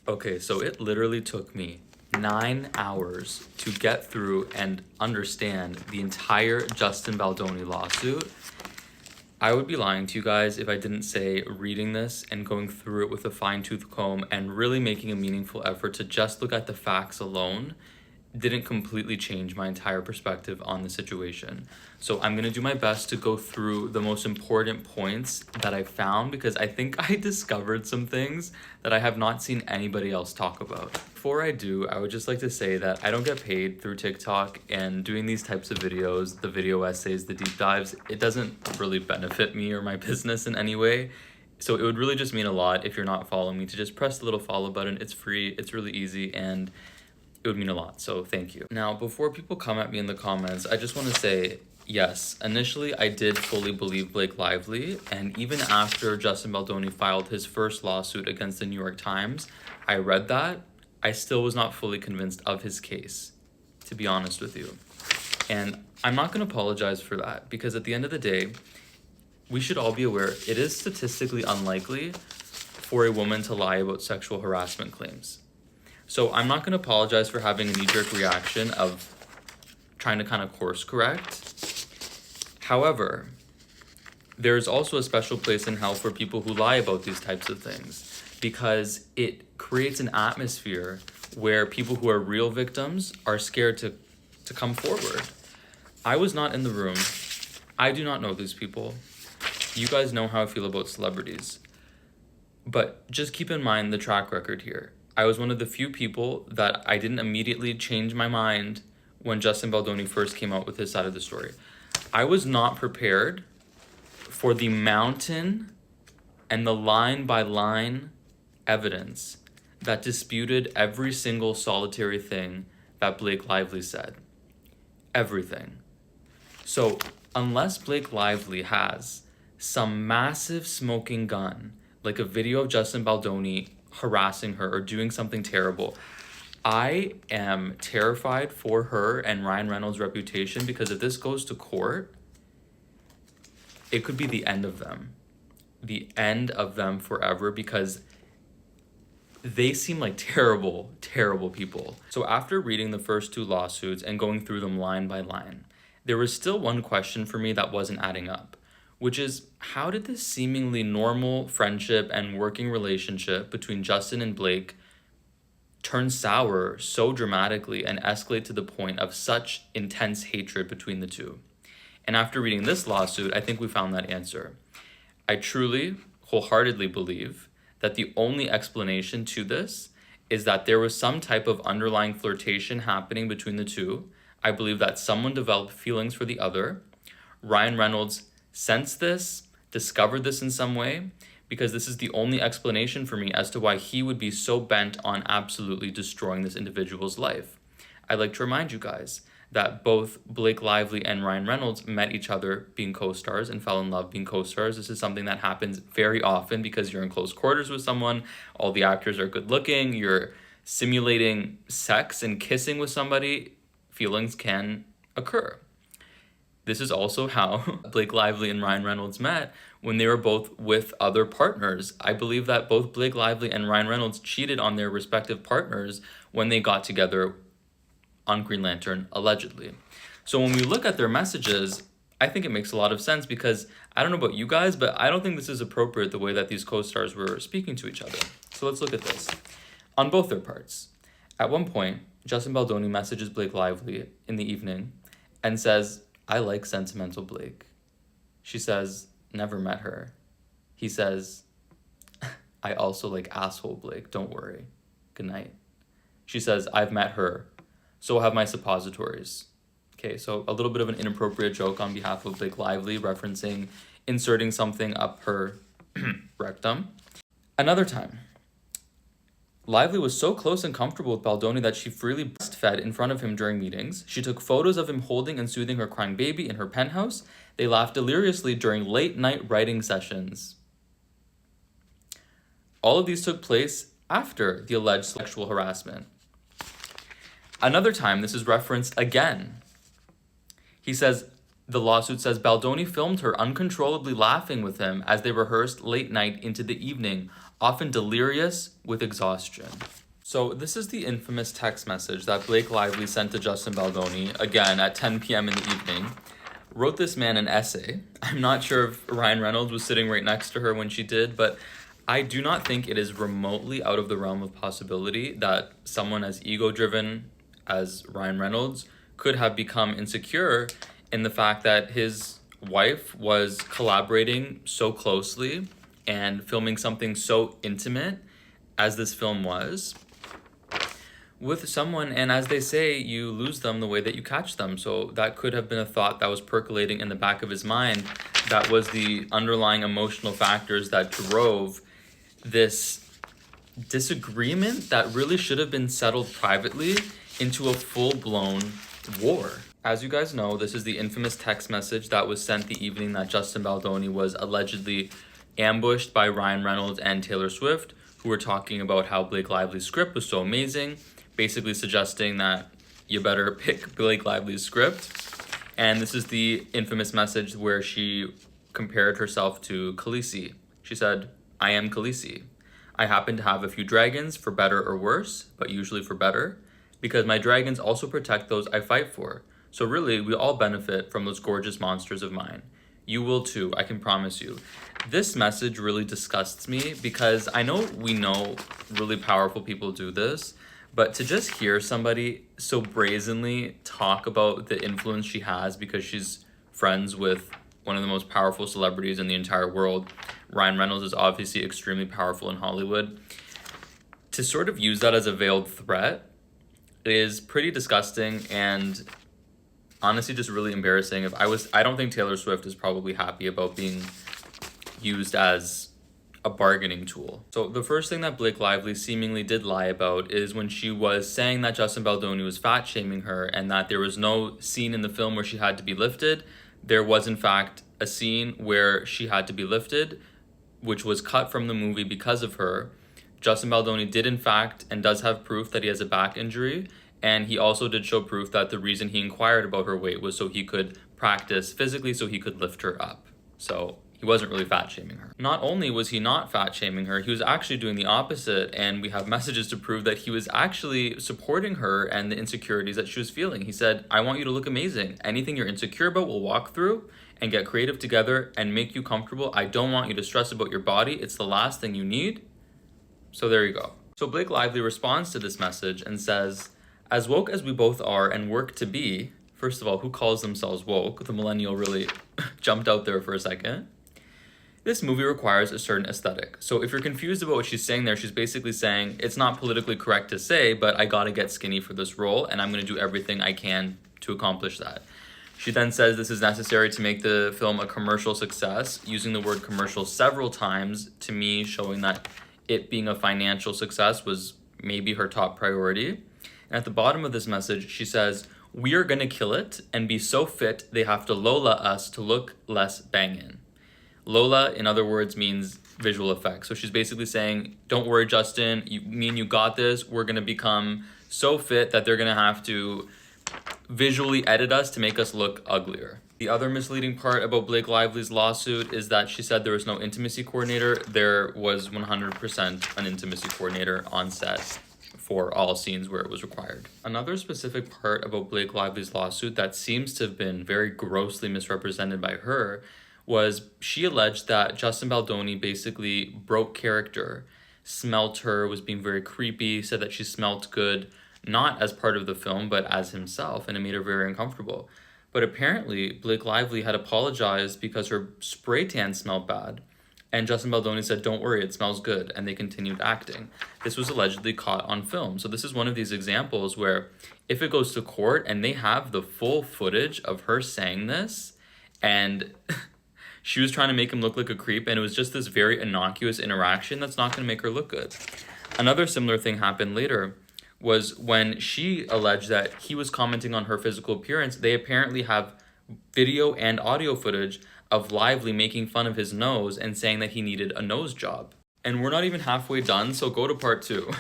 Okay, so it literally took me 9 hours to get through and understand the entire Justin Baldoni lawsuit. I would be lying to you guys if I didn't say reading this and going through it with a fine-tooth comb and really making a meaningful effort to just look at the facts alone didn't completely change my entire perspective on the situation. So I'm gonna do my best to go through the most important points that I found because I think I discovered some things that I have not seen anybody else talk about. Before I do, I would just like to say that I don't get paid through TikTok, and doing these types of videos, the video essays, the deep dives, it doesn't really benefit me or my business in any way. So it would really just mean a lot if you're not following me to just press the little follow button. It's free, it's really easy, and it would mean a lot, so thank you. Now, before people come at me in the comments, I just want to say, yes, initially I did fully believe Blake Lively, and even after Justin Baldoni filed his first lawsuit against the New York Times, I read that, I still was not fully convinced of his case, to be honest with you. And I'm not going to apologize for that, because at the end of the day, we should all be aware it is statistically unlikely for a woman to lie about sexual harassment claims. So I'm not going to apologize for having a knee-jerk reaction of trying to kind of course correct. However, there's also a special place in hell for people who lie about these types of things because it creates an atmosphere where people who are real victims are scared to come forward. I was not in the room. I do not know these people. You guys know how I feel about celebrities. But just keep in mind the track record here. I was one of the few people that I didn't immediately change my mind when Justin Baldoni first came out with his side of the story. I was not prepared for the mountain and the line-by-line evidence that disputed every single solitary thing that Blake Lively said. Everything. So, unless Blake Lively has some massive smoking gun, like a video of Justin Baldoni harassing her or doing something terrible, I am terrified for her and Ryan Reynolds' reputation because if this goes to court, it could be the end of them. The end of them forever because they seem like terrible, terrible people. So after reading the first two lawsuits and going through them line by line, there was still one question for me that wasn't adding up, which is how did this seemingly normal friendship and working relationship between Justin and Blake turn sour so dramatically and escalate to the point of such intense hatred between the two? And after reading this lawsuit, I think we found that answer. I truly, wholeheartedly believe that the only explanation to this is that there was some type of underlying flirtation happening between the two. I believe that someone developed feelings for the other. Ryan Reynolds sensed this, discovered this in some way, because this is the only explanation for me as to why he would be so bent on absolutely destroying this individual's life. I'd like to remind you guys that both Blake Lively and Ryan Reynolds met each other being co-stars and fell in love being co-stars. This is something that happens very often because you're in close quarters with someone, all the actors are good looking, you're simulating sex and kissing with somebody, feelings can occur. This is also how Blake Lively and Ryan Reynolds met when they were both with other partners. I believe that both Blake Lively and Ryan Reynolds cheated on their respective partners when they got together on Green Lantern, allegedly. So when we look at their messages, I think it makes a lot of sense because I don't know about you guys, but I don't think this is appropriate the way that these co-stars were speaking to each other. So let's look at this. On both their parts. At one point, Justin Baldoni messages Blake Lively in the evening and says, "I like sentimental Blake." She says, "Never met her." He says, "I also like asshole Blake, don't worry. Good night." She says, "I've met her, so have my suppositories." Okay, so a little bit of an inappropriate joke on behalf of Blake Lively, referencing inserting something up her rectum. Another time, Lively was so close and comfortable with Baldoni that she freely breastfed in front of him during meetings. She took photos of him holding and soothing her crying baby in her penthouse. They laughed deliriously during late-night writing sessions. All of these took place after the alleged sexual harassment. Another time, this is referenced again. He says, The lawsuit says Baldoni filmed her uncontrollably laughing with him as they rehearsed late night into the evening, often delirious with exhaustion. So this is the infamous text message that Blake Lively sent to Justin Baldoni, again at 10 p.m. in the evening. Wrote this man an essay. I'm not sure if Ryan Reynolds was sitting right next to her when she did, but I do not think it is remotely out of the realm of possibility that someone as ego-driven as Ryan Reynolds could have become insecure in the fact that his wife was collaborating so closely and filming something so intimate as this film was with someone, and as they say, you lose them the way that you catch them. So that could have been a thought that was percolating in the back of his mind. That was the underlying emotional factors that drove this disagreement that really should have been settled privately into a full-blown war. As you guys know, this is the infamous text message that was sent the evening that Justin Baldoni was allegedly ambushed by Ryan Reynolds and Taylor Swift, who were talking about how Blake Lively's script was so amazing, basically suggesting that you better pick Blake Lively's script. And this is the infamous message where she compared herself to Khaleesi. She said, "I am Khaleesi. I happen to have a few dragons, for better or worse, but usually for better, because my dragons also protect those I fight for. So really, we all benefit from those gorgeous monsters of mine. You will too, I can promise you." This message really disgusts me because I know we know really powerful people do this, but to just hear somebody so brazenly talk about the influence she has because she's friends with one of the most powerful celebrities in the entire world, Ryan Reynolds is obviously extremely powerful in Hollywood, to sort of use that as a veiled threat is pretty disgusting and honestly just really embarrassing. I don't think Taylor Swift is probably happy about being used as a bargaining tool. So the first thing that Blake Lively seemingly did lie about is when she was saying that Justin Baldoni was fat shaming her and that there was no scene in the film where she had to be lifted. There was in fact a scene where she had to be lifted, which was cut from the movie because of her. Justin Baldoni did in fact and does have proof that he has a back injury, and he also did show proof that the reason he inquired about her weight was so he could practice physically, so he could lift her up. So he wasn't really fat shaming her. Not only was he not fat shaming her, he was actually doing the opposite, and we have messages to prove that he was actually supporting her and the insecurities that she was feeling. He said, "I want you to look amazing. Anything you're insecure about, we'll walk through and get creative together and make you comfortable. I don't want you to stress about your body. It's the last thing you need." So there you go. So Blake Lively responds to this message and says, "As woke as we both are and work to be," first of all, who calls themselves woke? The millennial really jumped out there for a second. "This movie requires a certain aesthetic." So if you're confused about what she's saying there, she's basically saying, it's not politically correct to say, but I gotta get skinny for this role, and I'm gonna do everything I can to accomplish that. She then says this is necessary to make the film a commercial success, using the word commercial several times, to me showing that it being a financial success was maybe her top priority. And at the bottom of this message, she says, "We are gonna kill it and be so fit they have to Lola us to look less bangin'." Lola, in other words, means visual effects. So she's basically saying, don't worry, Justin, me and you got this. We're going to become so fit that they're going to have to visually edit us to make us look uglier. The other misleading part about Blake Lively's lawsuit is that she said there was no intimacy coordinator. There was 100% an intimacy coordinator on set for all scenes where it was required. Another specific part about Blake Lively's lawsuit that seems to have been very grossly misrepresented by her was she alleged that Justin Baldoni basically broke character, smelt her, was being very creepy, said that she smelt good, not as part of the film, but as himself, and it made her very uncomfortable. But apparently, Blake Lively had apologized because her spray tan smelled bad, and Justin Baldoni said, "Don't worry, it smells good," and they continued acting. This was allegedly caught on film. So this is one of these examples where if it goes to court and they have the full footage of her saying this, and she was trying to make him look like a creep, and it was just this very innocuous interaction that's not going to make her look good. Another similar thing happened later was when she alleged that he was commenting on her physical appearance. They apparently have video and audio footage of Lively making fun of his nose and saying that he needed a nose job. And we're not even halfway done, so go to part 2.